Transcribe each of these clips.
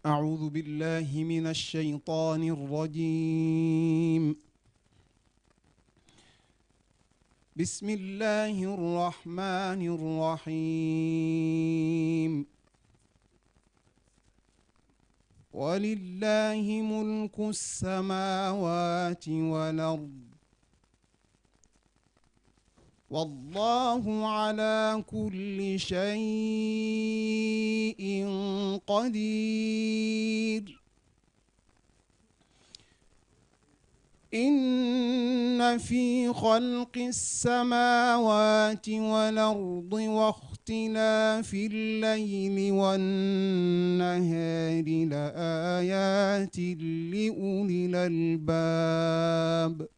أعوذ بالله من الشيطان الرجيم. بسم الله الرحمن الرحيم. ولله ملك السماوات والأرض والله على كل شيء قدير. إن في خلق السماوات والأرض واختلاف الليل والنهار لآيات لأولي الألباب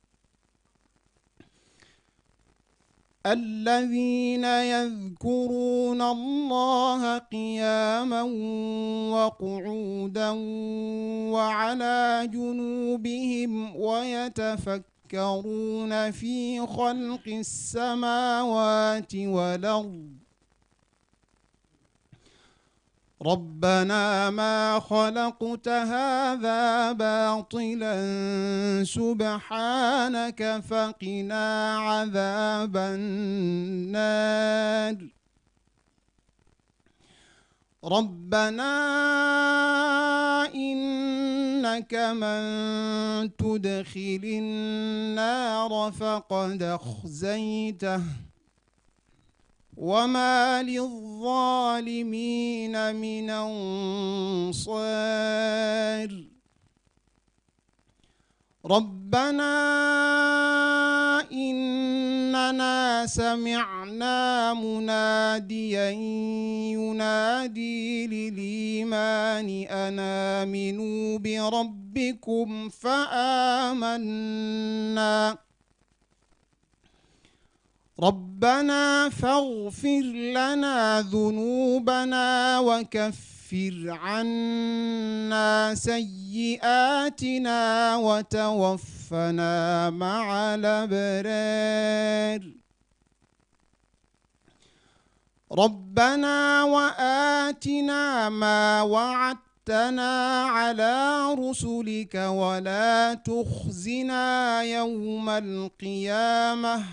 الذين يذكرون الله قياما وقعودا وعلى جنوبهم ويتفكرون في خلق السماوات والأرض ربنا ما خلقت هذا باطلا سبحانك فقنا عذاب النار. ربنا إنك من تدخل النار فقد أخزيته وما للظالمين من أنصار. ربنا إننا سمعنا مناديا ينادي للإيمان أن آمنوا بربكم فآمنا. ربنا فاغفر لنا ذنوبنا وكفر عنا سيئاتنا وتوفنا مع الأبرار. ربنا وآتنا ما وعدتنا على رسلك ولا تخزنا يوم القيامة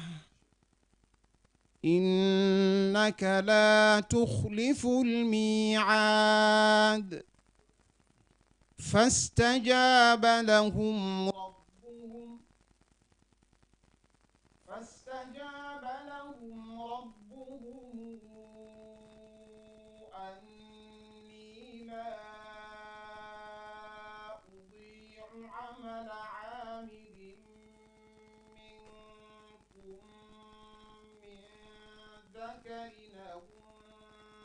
إنك لا تخلف الميعاد. فاستجاب لهم ربهم أني لا أضيع عمل عامل منكم من ذكر أو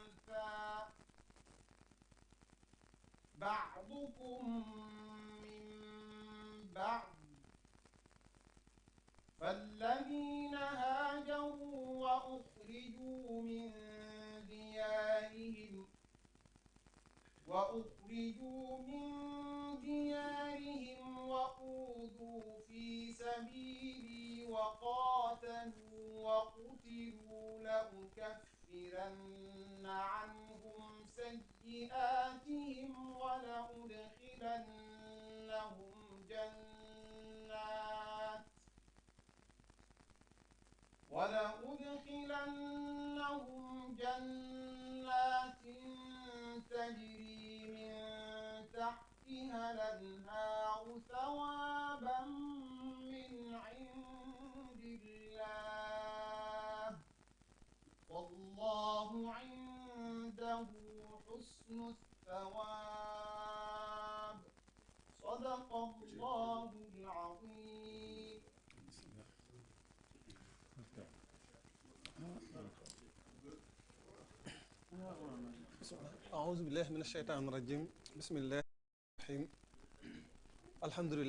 أنثى بعضكم من بعض فالذين هاجروا وأخرجوا من ديارهم وأوذوا في سبيلي وقاتلوا وقتلوا لأكفرن عنهم سيئاتهم ولأدخلنهم جنات تجري من تحتها الأنهار ثوابا من عند الله والله عنده حسن الثواب. صدق الله العظيم. أعوذ بالله من الشيطان الرجيم. بسم الله الرحمن الرحيم. الحمد لله